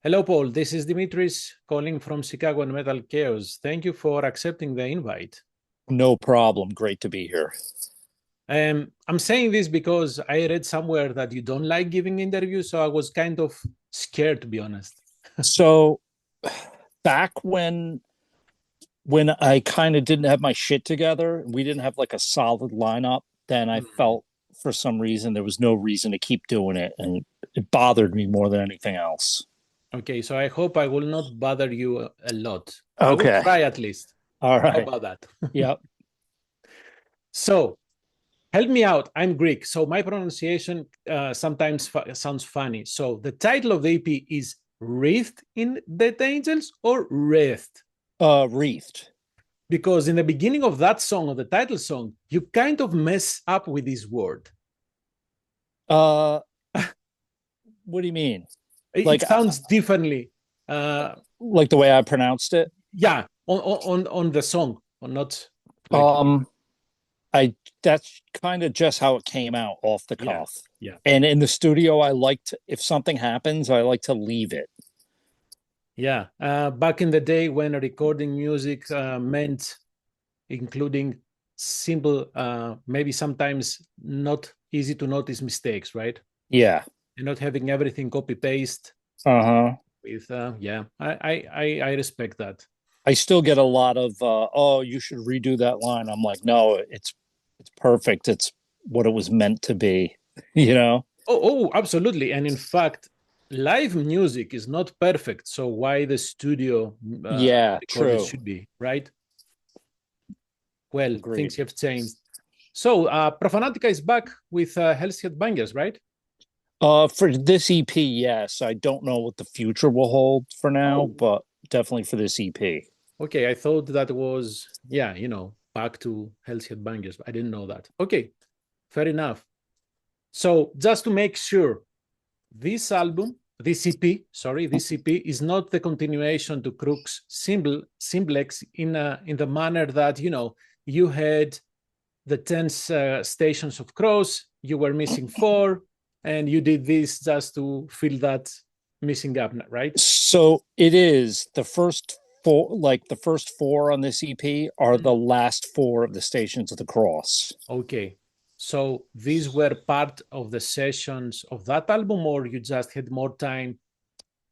Hello, Paul. This is Dimitris calling from Chicago and Metalkaoz. Thank you for accepting the invite. No problem. Great to be here. I'm saying this because I read somewhere that you don't like giving interviews, so I was kind of scared, to be honest. So back when I kind of didn't have my shit together, we didn't have like a solid lineup, then I Mm. felt for some reason there was no reason to keep doing it, and it bothered me more than anything else. Okay, so I hope I will not bother you a lot. I will Okay. try at least. All How right. about that? Yep. So, help me out. I'm Greek, so my pronunciation sometimes sounds funny. So, the title of the EP is Wreathed in Dead Angels or Wreathed? Wreathed. Because in the beginning of that song, of the title song, you kind of mess up with this word. Uh, what do you mean? It Like sounds differently. Uh, like the way I pronounced it? yeah, on the song, or not like Um, I that's kind of just how it came out off the yeah, cuff. yeah, And in the studio, I like to, if something happens, I like to leave it. yeah. Back in the day when recording music meant including simple, maybe sometimes not easy to notice mistakes, right? Yeah. And not having everything copy paste Uh-huh. with yeah. I respect that. I still get a lot of oh, you should redo that line. I'm like, no, it's perfect. It's what it was meant to be, you know? Oh, absolutely. And in fact, live music is not perfect. So why the studio Yeah, recorded true. should be, right? Well, things Agreed. have changed. So Profanatica is back with Hells Headbangers, right? For this EP, yes. I don't know what the future will hold for now, Oh, but definitely for this EP. okay. I thought that was, yeah, back to Hells Headbangers. I didn't know that. Okay, fair enough. So just to make sure, this album, this EP, sorry, this EP is not the continuation to Crook's Simplex in the manner that you had the 10 stations of Cross, you were missing four, and you did this just to fill that missing gap, right? So it is the first four, like the first four on this EP are the last four of the Stations of the Cross. Okay. So these were part of the sessions of that album, or you just had more time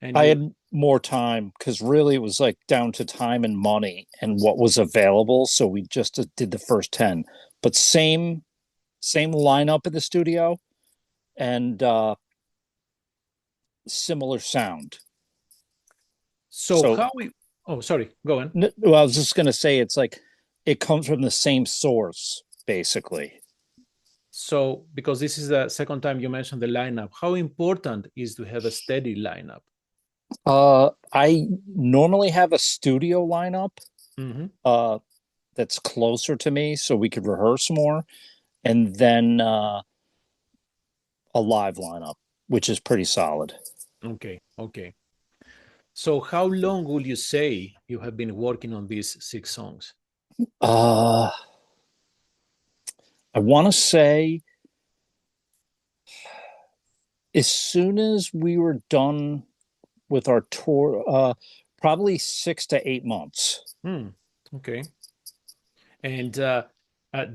and I you had more time because really it was like down to time and money and what was available. So we just did the first 10, but same lineup in the studio and similar sound. so So how we oh sorry, go on. well, I was just going to say it's like it comes from the same source, basically. So because this is the second time you mentioned the lineup, how important is to have a steady lineup? I normally have a studio lineup Mm-hmm. uh, that's closer to me so we could rehearse more, and then a live lineup, which is pretty solid. Okay, okay. So how long will you say you have been working on these six songs? Uh, I want to say as soon as we were done with our tour, probably 6 to 8 months. Hmm. Okay. And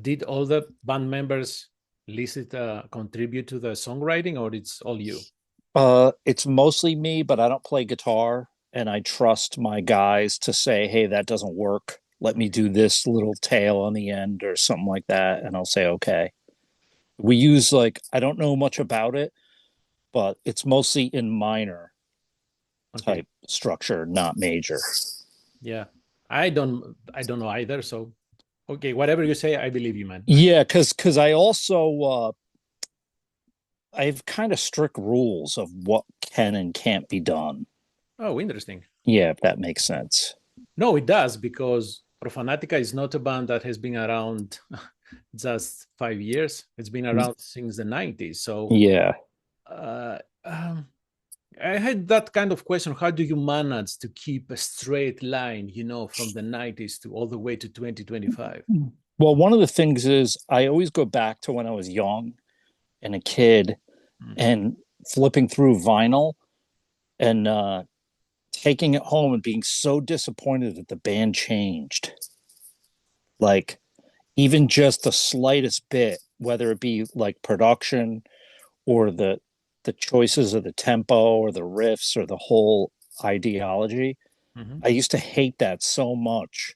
did all the band members list contribute to the songwriting, or it's all you? It's mostly me, but I don't play guitar, and I trust my guys to say, "Hey, that doesn't work. Let me Okay. do this little tail on the end or something like that," and I'll say, "Okay." We use like I don't know much about it, but it's mostly in minor Okay. type structure, not major. Yeah. I don't know either. So okay, whatever you say, I believe you, man. Yeah, because I also I have kind of strict rules of what can and can't be done. Oh, interesting. Yeah, if that makes sense. No, it does because Profanatica is not a band that has been around just 5 years. It's been around since the 90s. So Yeah. uh, um, I had that kind of question. How do you manage to keep a straight line, from the 90s to all the way to 2025? Well, one of the things is I always go back to when I was young and a kid Mm. and flipping through vinyl and taking it home and being so disappointed that the band changed. Like, even just the slightest bit, whether it be like production or the choices of the tempo or the riffs or the whole ideology. Mhm. I used to hate that so much.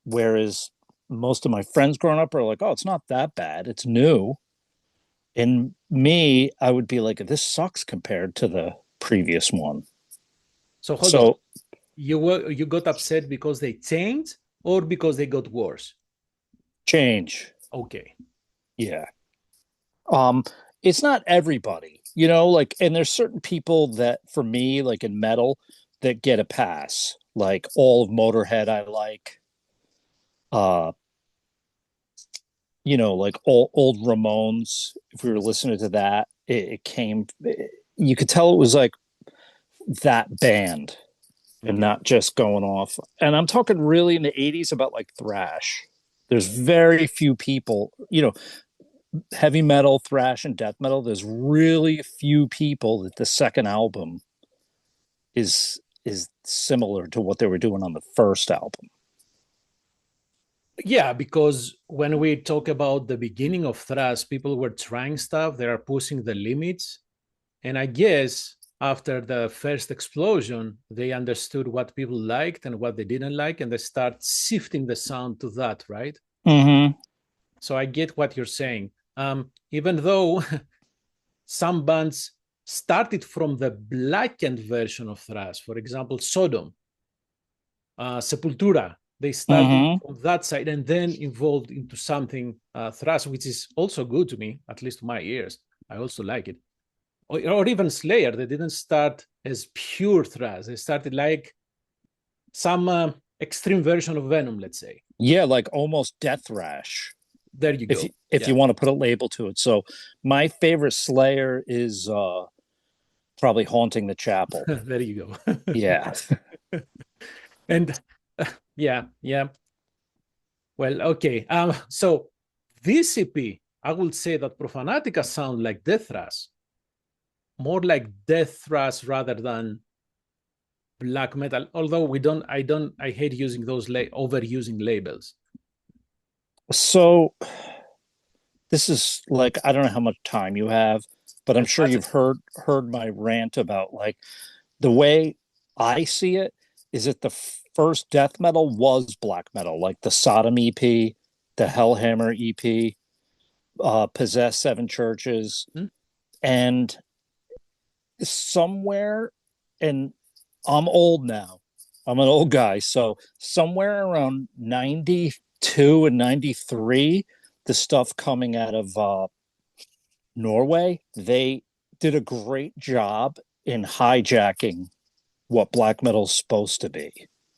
Whereas most of my friends growing up are like, oh, it's not that bad. It's new. And me, I would be like, this sucks compared to the previous one. So hold on. So You got upset because they changed or because they got worse? change. Okay. Yeah. Um, it's not everybody, you know, like, and there's certain people that for me, like in metal, that get a pass. Like all of Motorhead I like. Uh, you know, like old Ramones, if we were listening to that, it came you could tell it was like that band and Okay. not just going off. And I'm talking really in the 80s about like thrash. There's very few people, you know, heavy metal, thrash, and death metal. There's really few people that the second album is similar to what they were doing on the first album. Yeah, because when we talk about the beginning of thrash, people were trying stuff, they are pushing the limits. And I guess after the first explosion, they understood what people liked and what they didn't like, and they start shifting the sound to that, right? Mm-hmm. So I get what you're saying. Even though some bands started from the blackened version of thrash, for example, Sodom, Sepultura, they started Mm-hmm. from that side and then evolved into something thrash, which is also good to me, at least to my ears. I also like it. Or even Slayer, they didn't start as pure thrash. They started like some extreme version of Venom, let's say. Yeah, like almost death thrash. There you If go. if Yeah, you want to put a label to it. So my favorite Slayer is probably Haunting the Chapel. there you go. Yeah. And yeah, yeah. Well, okay. So this EP, I would say that Profanatica sound like death thrash, more like death thrash rather than black metal. Although I hate using those overusing labels. So this is like I don't know how much time you have, but I'm As sure much you've as heard my rant about like the way I see it is that the first death metal was black metal, like the Sodom EP, the Hellhammer EP, Possess Seven Churches, hmm? and somewhere, and I'm old now. I'm an old guy, so somewhere around 92 and 93, the stuff coming out of Norway, they did a great job in hijacking what black metal is supposed to be.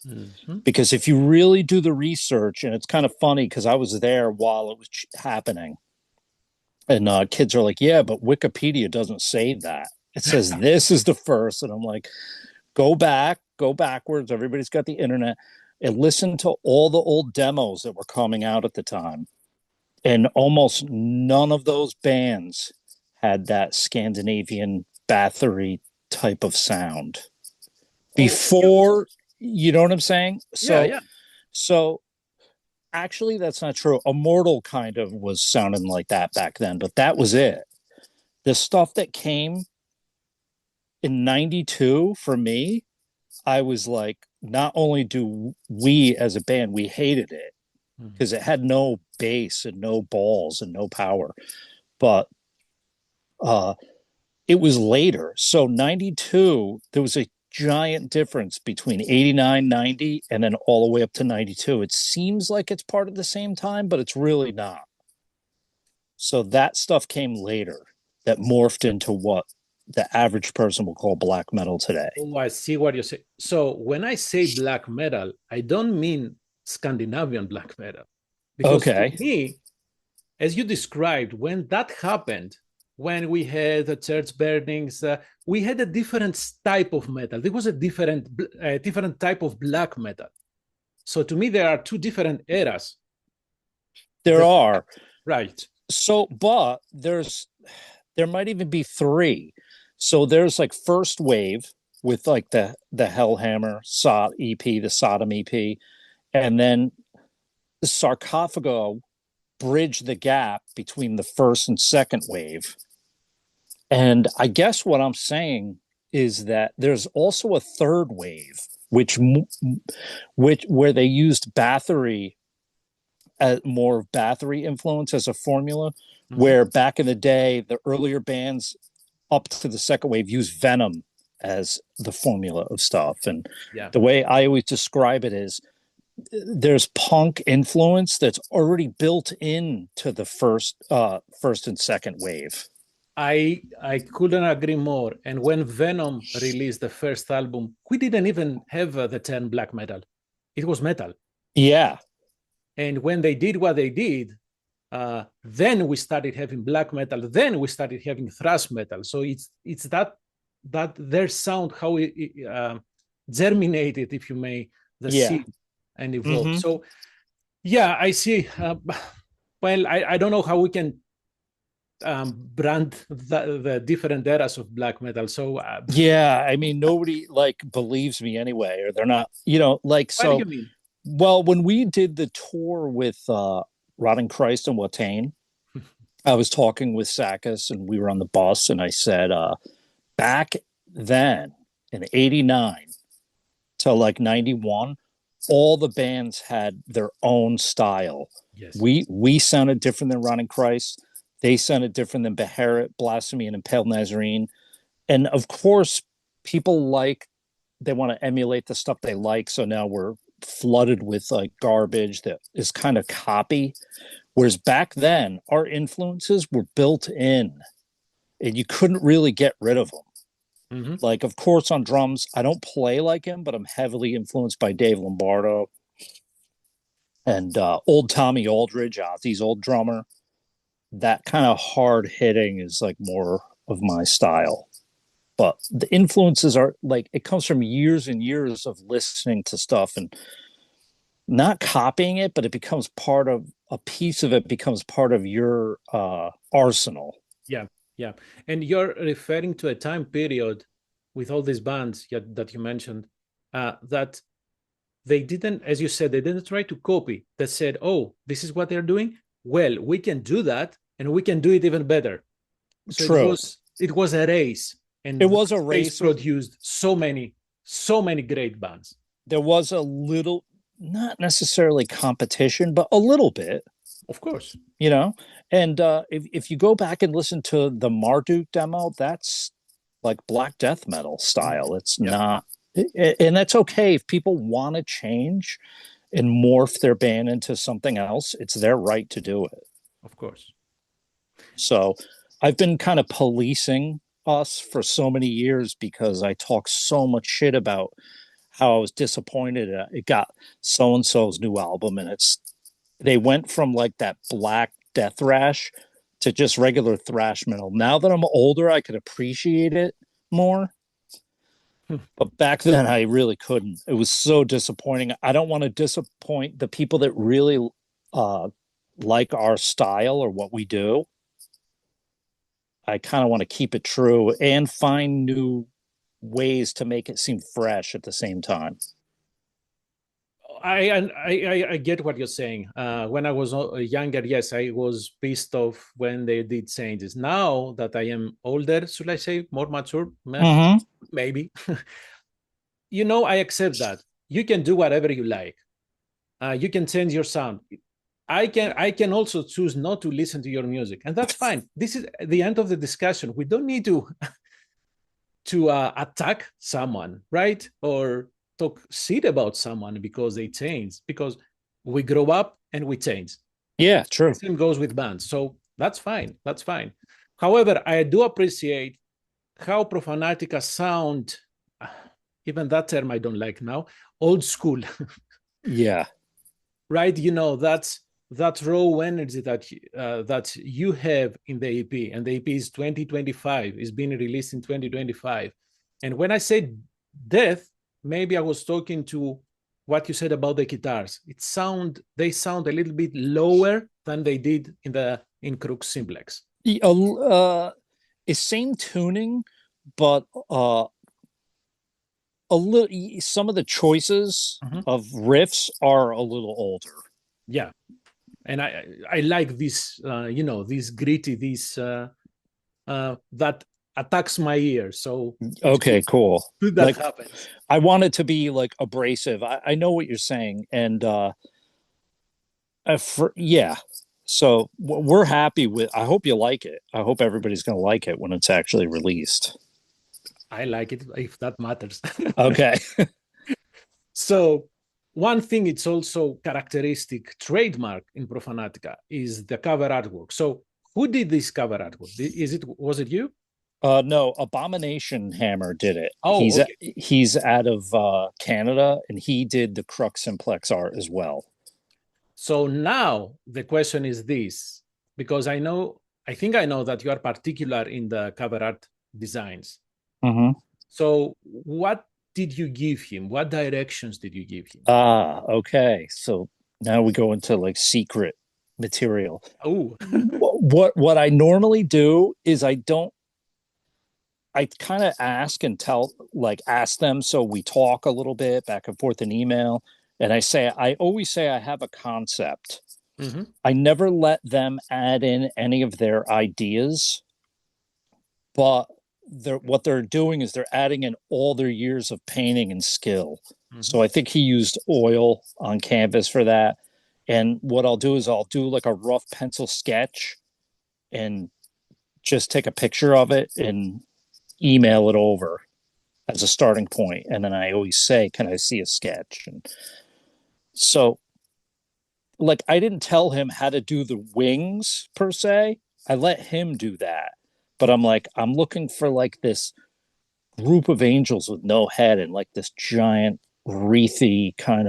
Mm-hmm. Because if you really do the research, and it's kind of funny because I was there while it was happening, and kids are like, yeah, but Wikipedia doesn't say that. It says this is the first. And I'm like, go back, go backwards. Everybody's got the internet and listen to all the old demos that were coming out at the time. And almost none of those bands had that Scandinavian battery type of sound Oh, yeah, before, you know what I'm saying? yeah, So, yeah. so actually, that's not true. Immortal kind of was sounding like that back then, but that was it. The stuff that came in 92 for me, I was like, not only do we as a band, we hated it Mhm. because it had no bass and no balls and no power, but uh, it was later. So 92, there was a giant difference between 89, 90, and then all the way up to 92. It seems like it's part of the same time, but it's really not. So that stuff came later that morphed into what the average person will call black metal today. Oh, I see what you say. So when I say black metal, I don't mean Scandinavian black metal. Because to Okay. me, as you described, when that happened, when we had the church burnings, we had a different type of metal. There was a different type of black metal. So to me, there are two different eras. There The are. right. So, there might even be three. So there's like first wave, with like the Hellhammer EP, the Sodom EP, and then the Sarcophago bridged the gap between the first and second wave. And I guess what I'm saying is that there's also a third wave, which where they used Bathory as more of Bathory influence as a formula. Mm-hmm. Where back in the day, the earlier bands up to the second wave used Venom as the formula of stuff. And the way I always describe it is there's punk influence that's already built into the first and second wave. I couldn't agree more. And when Venom released the first album, we didn't even have the term black metal. It was metal. Yeah. And when they did what they did, then we started having black metal. Then we started having thrash metal. So it's that their sound, how it germinated, if you may, the seed and evolved. Mm-hmm. So yeah, I see. Well, I don't know how we can brand the different eras of black metal. So yeah, I mean, nobody like believes me anyway, or they're not, like. So, what do you mean? Well, when we did the tour with Rotting Christ and Watain, I was talking with Sakis, and we were on the bus, and I said, back then in '89 to like '91, all the bands had their own style. Yes. We sounded different than Rotting Christ. They sounded different than Beherit, Blasphemy, and Impaled Nazarene. And of course, people they want to emulate the stuff they like. So now we're flooded with like garbage that is kind of copy. Whereas back then, our influences were built in and you couldn't really get rid of them. Mm-hmm. Like, of course, on drums, I don't play like him, but I'm heavily influenced by Dave Lombardo and old Tommy Aldridge, Ozzy's old drummer. That kind of hard hitting is like more of my style. But the influences are like, it comes from years and years of listening to stuff and not copying it, but it becomes part of a piece of it becomes part of your arsenal. Yeah. Yeah. And you're referring to a time period with all these bands that you mentioned that they didn't, as you said, they didn't try to copy. They said, oh, this is what they're doing. Well, we can do that and we can do it even better. So True. It was a race. And it was a race produced so many great bands. There was a little, not necessarily competition, but a little bit. Of course. And if you go back and listen to the Marduk demo, that's like black death metal style. It's not, and that's okay if people want to change and morph their band into something else. It's their right to do it. Of course. So I've been kind of policing us for so many years because I talk so much shit about how I was disappointed. It got so-and-so's new album, and they went from like that black death thrash to just regular thrash metal. Now that I'm older, I could appreciate it more. But back then I really couldn't. It was so disappointing. I don't want to disappoint the people that really like our style or what we do. I kind of want to keep it true and find new ways to make it seem fresh at the same time. I get what you're saying. When I was younger, yes, I was pissed off when they did changes. Now that I am older, should I say more mature? Mm-hmm. Maybe. I accept that. You can do whatever you like. You can change your sound. I can also choose not to listen to your music, and that's fine. This is the end of the discussion. We don't need to attack someone, right? Or talk shit about someone because they change, because we grow up and we change. Yeah, true. The same goes with bands. So that's fine. That's fine. However, I do appreciate how Profanatica sound, even that term I don't like now, old school. Yeah. Right? That's that raw energy that you have in the EP, and the EP is 2025, is being released in 2025. And when I say death, maybe I was talking to what you said about the guitars. They sound a little bit lower than they did in Crux Simplex. It's same tuning, but a little. Some of the choices Mhm. of riffs are a little older. Yeah, and I like this, this gritty, this that attacks my ear. So it's Okay, cool. good that Like happens. I want it to be like abrasive. I know what you're saying, and yeah. So we're happy with. I hope you like it. I hope everybody's going to like it when it's actually released. I like it if that matters. Okay. So one thing it's also characteristic trademark in Profanatica is the cover artwork. So who did this cover artwork? Was it you? No, Abomination Hammer did it. Oh, okay. He's out of Canada, and he did the Crux Simplex art as well. So now the question is this, because I think I know that you are particular in the cover art designs. Mm-hmm. So what did you give him? What directions did you give him? Ah, okay. So now we go into like secret material. Oh, What I normally do is I kind of ask them, so we talk a little bit back and forth in email, and I always say I have a concept. mm-hmm. I never let them add in any of their ideas, but what they're doing is they're adding in all their years of painting and skill. Mm-hmm. So I think he used oil on canvas for that. And what I'll do is I'll do like a rough pencil sketch and just take a picture of it and email it over as a starting point. And then I always say, can I see a sketch? And so, like, I didn't tell him how to do the wings per se. I let him do that. But I'm like, I'm looking for like this group of angels with no head and like this giant wreathy kind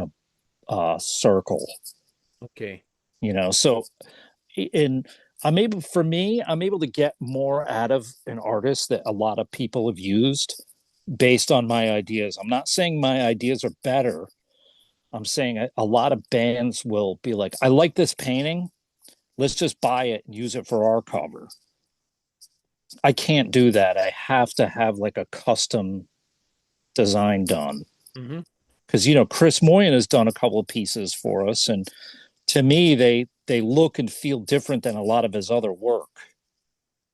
of circle, Okay. so and I'm able to get more out of an artist that a lot of people have used based on my ideas. I'm not saying my ideas are better. I'm saying a lot of bands will be like, I like this painting, let's just buy it and use it for our cover. I can't do that. I have to have like a custom design done. Mm-hmm. Because Chris Moyen has done a couple of pieces for us, and to me they look and feel different than a lot of his other work.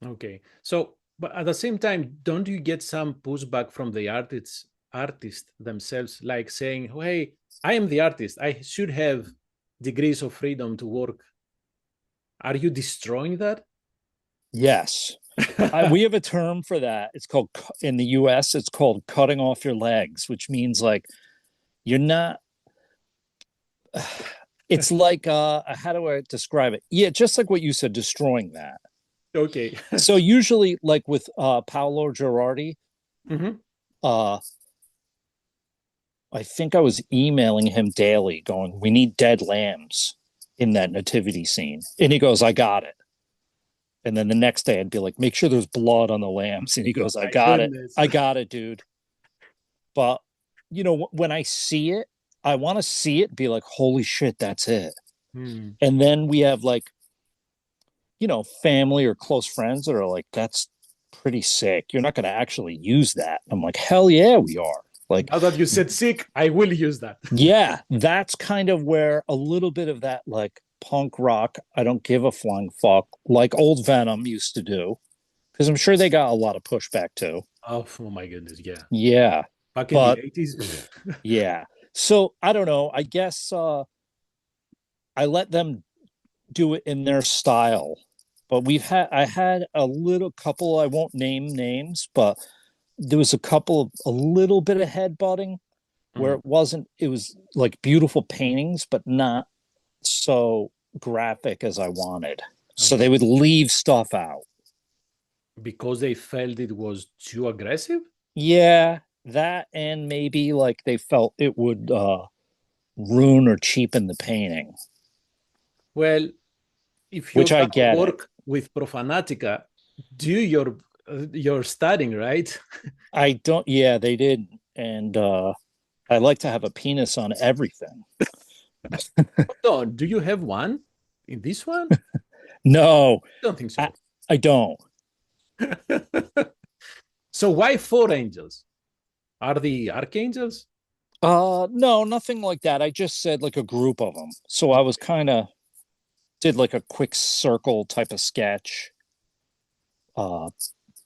Okay. So, but at the same time, don't you get some pushback from the artists themselves, like saying, oh, "Hey, I am the artist. I should have degrees of freedom to work." Are you destroying that? Yes. We have a term for that. It's called, in the US, it's called cutting off your legs, which means like you're not, it's like, how do I describe it? Yeah, just like what you said, destroying that. Okay. So usually, like with Paolo Girardi, Mm-hmm. uh, I think I was emailing him daily going, we need dead lambs in that nativity scene. And he goes, I got it. And then the next day I'd be like, make sure there's blood on the lambs. And he goes, I My got it. goodness. I got it, dude. But, when I see it, I want to see it, be like, holy shit, that's it. Hmm. And then we have like, family or close friends that are like, that's pretty sick. You're not going to actually use that. I'm like, hell yeah, we are. Like, Now that you said sick, I will use that. yeah, that's kind of where a little bit of that like punk rock, I don't give a flying fuck, like old Venom used to do. Because I'm sure they got a lot of pushback too. Oh my goodness, yeah. Yeah. Back in the But 80s. yeah. So I don't know. I guess I let them do it in their style. But I had a little couple, I won't name names, but there was a little bit of headbutting where Mhm. it was like beautiful paintings, but not so graphic as I wanted. So they Okay. would leave stuff out. Because they felt it was too aggressive? Yeah, that, and maybe like they felt it would ruin or cheapen the painting, Well, if you're which I gonna get it. work with Profanatica, do your studying, right? I don't, yeah, they did. And I like to have a penis on everything. Hold on, do you have one in this one? No, Don't think I, so. I don't. So why four angels? Are the Archangels? No, nothing like that. I just said like a group of them. So I was kind of did like a quick circle type of sketch, uh,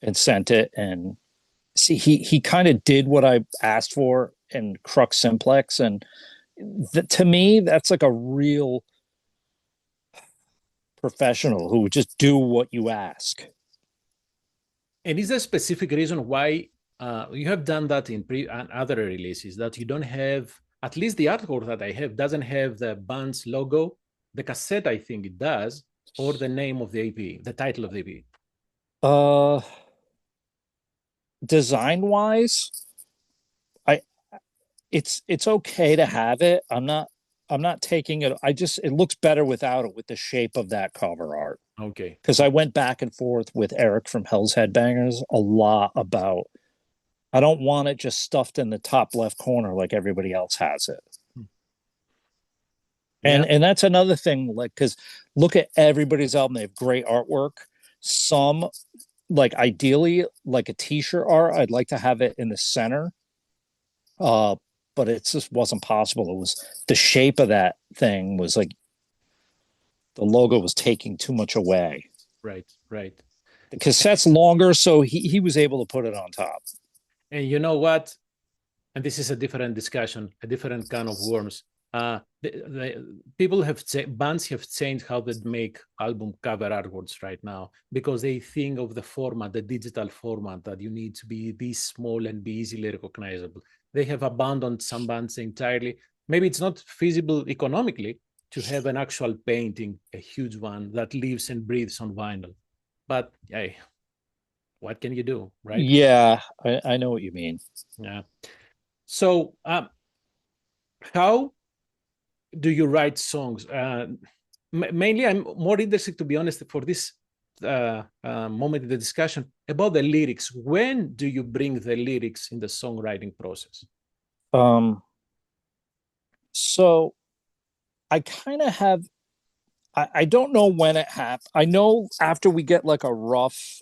and sent it. And see, he kind of did what I asked for in Crux Simplex, and to me, that's like a real professional who would just do what you ask. And is there a specific reason why you have done that in other releases that you don't have, at least the artwork that I have doesn't have the band's logo? The cassette, I think it does, or the name of the EP, the title of the EP. Uh, Design wise, I it's okay to have it. I'm not taking it. I just it looks better without it with the shape of that cover art. Okay. Because I went back and forth with Eric from Hells Headbangers a lot about I don't want it just stuffed in the top left corner like everybody else has it. Yeah. And that's another thing, like because look at everybody's album, they have great artwork. Some like ideally like a t-shirt art, I'd like to have it in the center. Uh, but it just wasn't possible. It was the shape of that thing was like the logo was taking too much away. Right. Right. The cassette's longer, so he was able to put it on top. And you know what? And this is a different discussion, a different kind of worms. People have bands have changed how they make album cover artworks right now because they think of the format, the digital format, that you need to be this small and be easily recognizable. They have abandoned some bands entirely. Maybe it's not feasible economically to have an actual painting, a huge one that lives and breathes on vinyl. But hey, what can you do, right? Yeah, I know what you mean. Yeah. So, how do you write songs? Mainly, I'm more interested, to be honest, for this moment in the discussion about the lyrics. When do you bring the lyrics in the songwriting process? Um, so I kind of have I don't know when it happened. I know after we get like a rough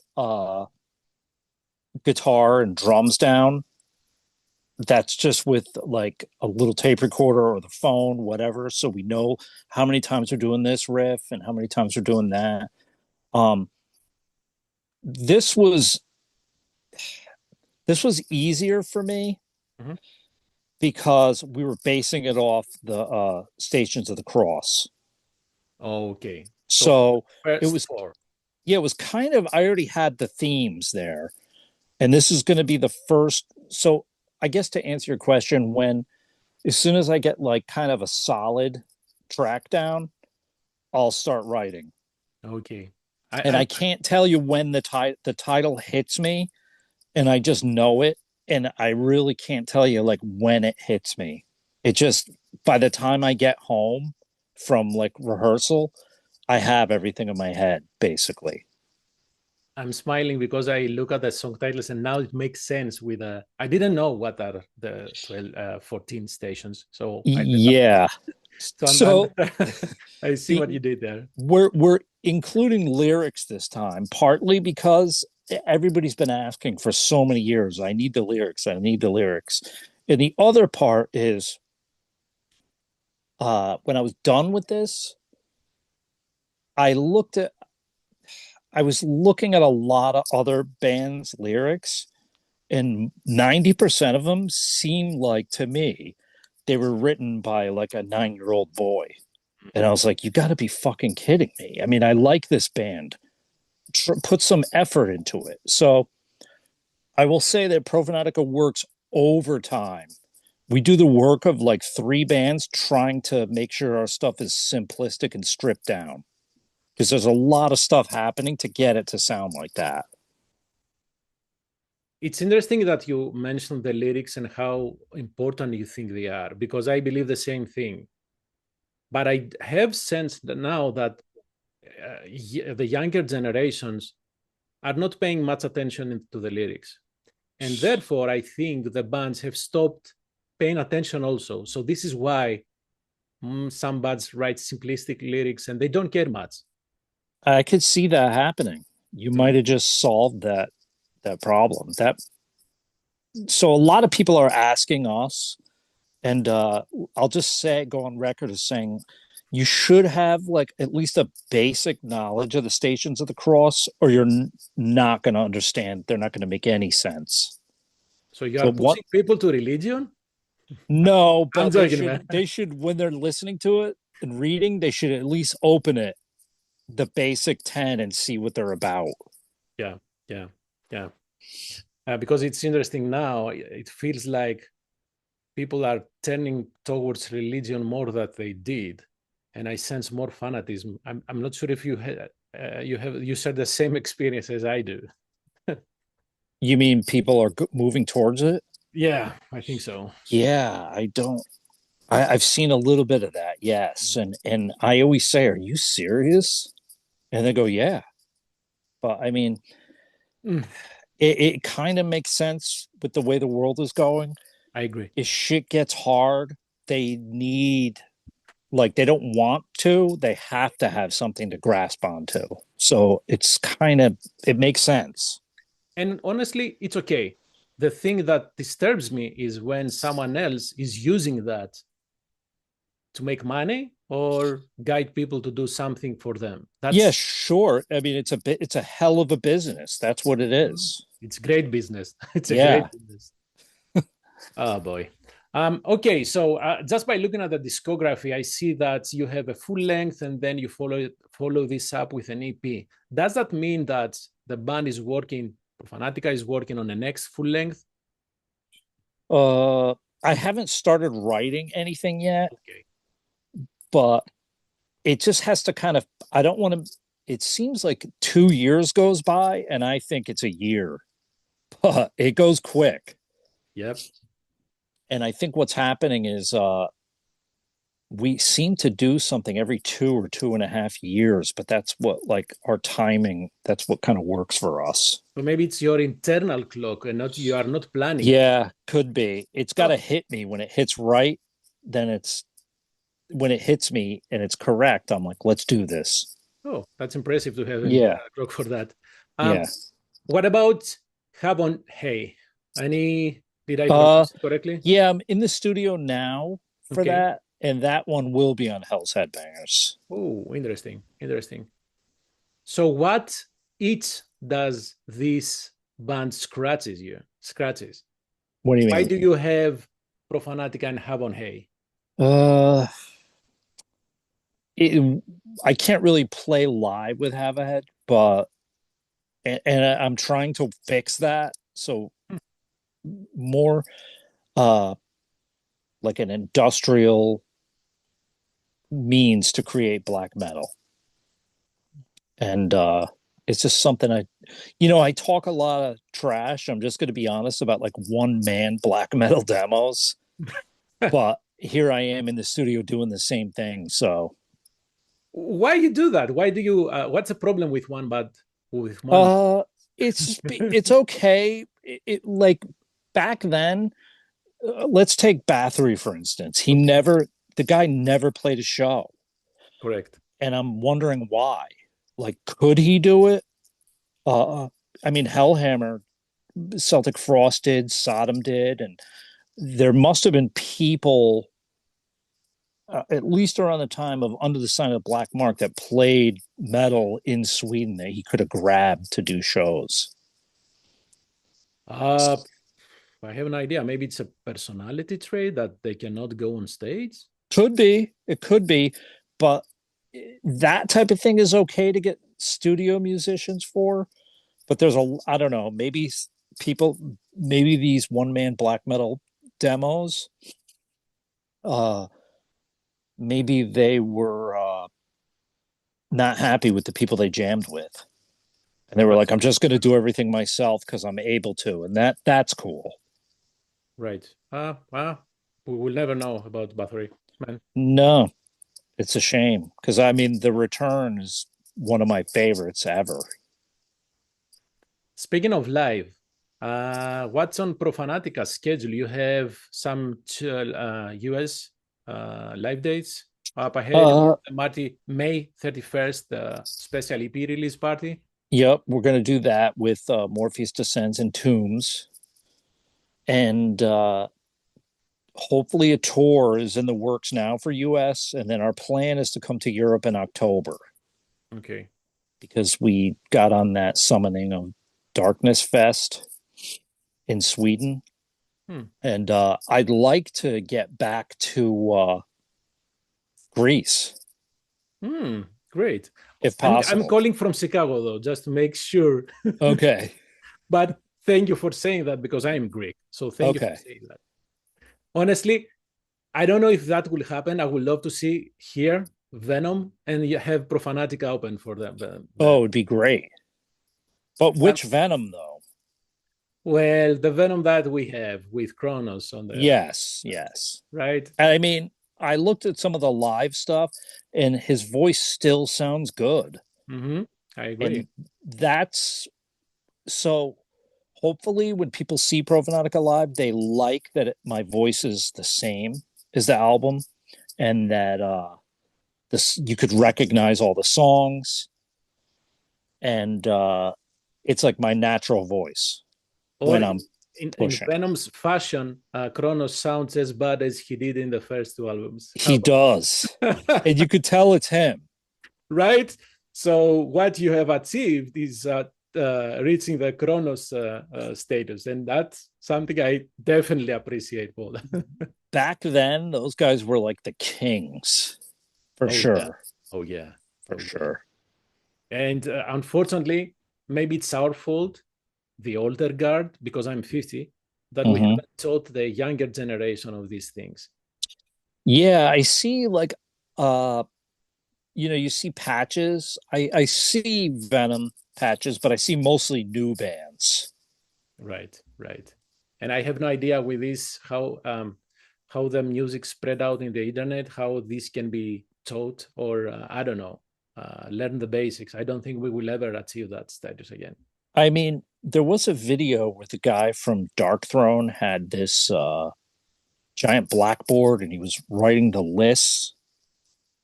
guitar and drums down, that's just with like a little tape recorder or the phone, whatever. So we know how many times we're doing this riff and how many times we're doing that. Um, this was this was easier for me Mhm. because we were basing it off the Stations of the Cross. Okay. So, So it first was four. yeah, it was kind of I already had the themes there. And this is going to be the first. So I guess to answer your question, when as soon as I get like kind of a solid track down, I'll start writing. Okay. And I, I can't tell you when the title hits me, and I just know it, and I really can't tell you like when it hits me. It just by the time I get home from like rehearsal, I have everything in my head basically. I'm smiling because I look at the song titles and now it makes sense with I didn't know what are the 12, 14 stations. So Yeah. so So I see the what you did there. we're including lyrics this time, partly because everybody's been asking for so many years. I need the lyrics. I need the lyrics. And the other part is when I was done with this, I looked at I was looking at a lot of other bands' lyrics, and 90% of them seem like to me they were written by like a 9-year old boy. And I was like, you got to be fucking kidding me. I mean, I like this band. Put some effort into it. So I will say that Profanatica works overtime. We do the work of like 3 bands trying to make sure our stuff is simplistic and stripped down because there's a lot of stuff happening to get it to sound like that. It's interesting that you mentioned the lyrics and how important you think they are, because I believe the same thing. But I have sensed that now that the younger generations are not paying much attention to the lyrics. And therefore, I think the bands have stopped paying attention also. So this is why some bands write simplistic lyrics and they don't care much. I could see that happening. You might have just solved that problem. so a lot of people are asking us, and I'll just say, go on record as saying, you should have like at least a basic knowledge of the Stations of the Cross, or you're not going to understand. They're not going to make any sense. So you are So what? pushing people to religion? No, I'm but joking, man. they should when they're listening to it and reading, they should at least open it, the basic 10, and see what they're about. Yeah, yeah, yeah. Because it's interesting now. It feels like people are turning towards religion more than they did, and I sense more fanatism. I'm not sure if you shared the same experience as I do. You mean people are moving towards it? Yeah, I think so. Yeah, I don't. I've seen a little bit of that, yes, and I always say, "Are you serious?" And they go, "Yeah." But I mean, Mm, it kind of makes sense with the way the world is going. I agree. If shit gets hard, they need like they don't want to, they have to have something to grasp onto. So it's kind of it makes sense. And honestly, it's okay. The thing that disturbs me is when someone else is using that to make money or guide people to do something for them. Yeah, That's sure. I mean, it's a hell of a business. That's what it is. it's great business. It's a Yeah. great business. Oh boy. Okay, so just by looking at the discography, I see that you have a full length and then you follow this up with an EP. Does that mean that the band is working, Profanatica is working on the next full length? Uh I haven't started writing anything yet, Okay. but it just has to kind of I don't want to it seems like 2 years goes by and I think it's a year, but it goes quick. Yep. And I think what's happening is we seem to do something every 2 or 2.5 years, but that's what like our timing, that's what kind of works for us. So maybe it's your internal clock and not you are not planning it. Yeah, could be. It's got Oh, to hit me when it hits right. Then it's when it hits me and it's correct. I'm like, let's do this. oh, that's impressive to have an Yeah, internal clock for that. yeah. What about Habon Hey? Any did I Uh, pronounce it correctly? yeah. I'm in the studio now for Okay. that, and that one will be on Hell's Headbangers. Oh, interesting. Interesting. So what each does this band scratches? What do you Why mean? do you have Profanatica and Habon Hey? Uh, it, I can't really play live with Have a Head, but and I'm trying to fix that. So more uh like an industrial means to create black metal. And it's just something I talk a lot of trash. I'm just going to be honest about like one man black metal demos, but here I am in the studio doing the same thing. So Why you do that? Why do you what's the problem with one but with one uh it's okay. Like back then, let's take Bathory for instance. Okay, The guy never played a show, correct. and I'm wondering why. Like, could he do it? Uh, I mean, Hellhammer, Celtic Frost did, Sodom did, and there must have been people, at least around the time of Under the Sign of the Black Mark, that played metal in Sweden that he could have grabbed to do shows. Uh I have an idea. Maybe it's a personality trait that they cannot go on stage. It could be, but that type of thing is okay to get studio musicians for. But I don't know, people, maybe these one man black metal demos, uh, maybe they were not happy with the people they jammed with. And they were like, Right. I'm just going to do everything myself because I'm able to. And that's cool. Right. Well, we will never know about Bathory, man. No, it's a shame because I mean, The Return is one of my favorites ever. Speaking of live, what's on Profanatica's schedule? You have some US live dates up ahead. Uh, Marty, May 31st, special EP release party. yep, we're going to do that with Morpheus Descends and Tombs. And hopefully a tour is in the works now for US. And then our plan is to come to Europe in October. Okay. Because we got on that summoning of Darkness Fest in Sweden. And I'd like to get back to Greece. Great. If I'm possible. calling from Chicago, though, just to make sure. Okay. But thank you for saying that because I am Greek. So thank you for saying that. Honestly, I don't know if that will happen. I would love to see here Venom and you have Profanatica open for them. Oh, it'd be great. But which Venom, though? Well, the Venom that we have with Kronos on the... Yes. Right? I mean, I looked at some of the live stuff, and his voice still sounds good. Mm-hmm. I agree. And that's... So hopefully when people see Profanatica live, they like that my voice is the same as the album, and that this you could recognize all the songs, and it's like my natural voice when I'm pushing. In Venom's fashion, Kronos sounds as bad as he did in the first two albums. He does. And you could tell it's him. Right? So what you have achieved is reaching the Kronos status. And that's something I definitely appreciate, Paul. Back then, those guys were like the kings. For sure. Yeah. Oh, yeah. For sure. And unfortunately, maybe it's our fault, the older guard, because I'm 50, that we haven't taught the younger generation of these things. Yeah, I see like you see patches. I see Venom patches, but I see mostly new bands. Right. And I have no idea with this how the music spread out in the internet, how this can be taught, or I don't know, learn the basics. I don't think we will ever achieve that status again. I mean, there was a video where the guy from Darkthrone had this giant blackboard and he was writing the lists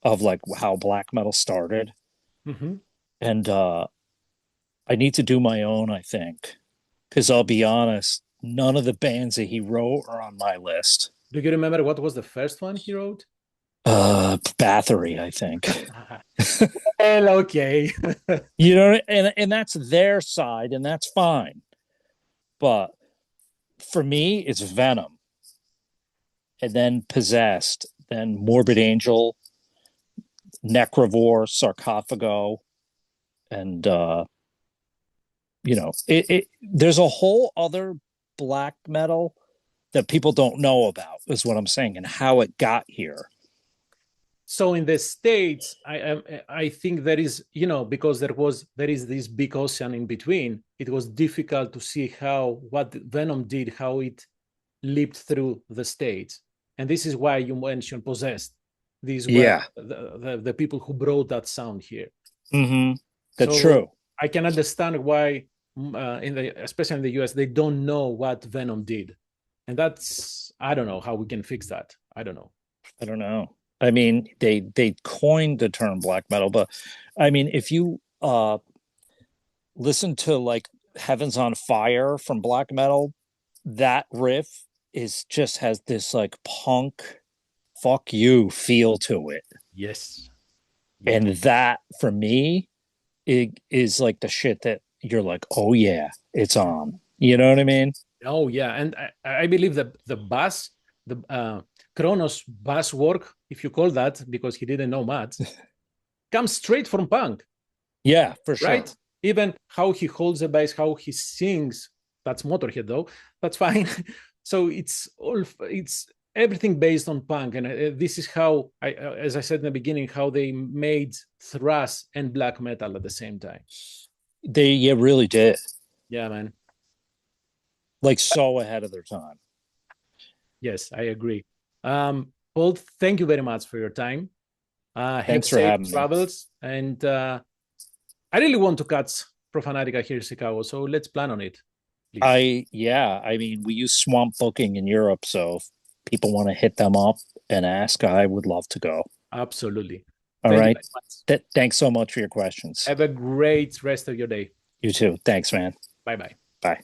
of like how black metal started. And I need to do my own, I think, because I'll be honest, none of the bands that he wrote are on my list. Do you remember what was the first one he wrote? Bathory, I think. Well, okay. And that's their side, and that's fine. But for me, it's Venom, and then Possessed, then Morbid Angel, Necrovore, Sarcophago, and there's a whole other black metal that people don't know about, is what I'm saying, and how it got here. So in the States, I think there is, because there is this big ocean in between, it was difficult to see what Venom did, how it leaped through the States. And this is why you mentioned Possessed. These were the people who brought that sound here. That's true. I can understand why, especially in the US, they don't know what Venom did. And I don't know how we can fix that. I don't know. I mean, they coined the term black metal, but I mean, if you listen to like Heaven's on Fire from black metal, that riff has this like punk fuck you feel to it. Yes. And that for me, it is like the shit that you're like, oh yeah, it's on. You know what I mean? Oh yeah. And I believe that the bass, Kronos bass work, if you call that, because he didn't know much, comes straight from punk. Yeah, for sure. Right? Even how he holds the bass, how he sings, that's Motorhead though, that's fine. So it's everything based on punk. And this is how, as I said in the beginning, how they made thrash and black metal at the same time. They really did. Yeah, man. Like so ahead of their time. Yes, I agree. Paul, thank you very much for your time. Thanks for having travels. Me. And I really want to catch Profanatica here in Chicago, so let's plan on it. Please. I mean, we use Swamp Booking in Europe, so if people want to hit them up and ask, I would love to go. Absolutely. All right. Thanks so much for your questions. Have a great rest of your day. You too. Thanks, man. Bye-bye. Bye.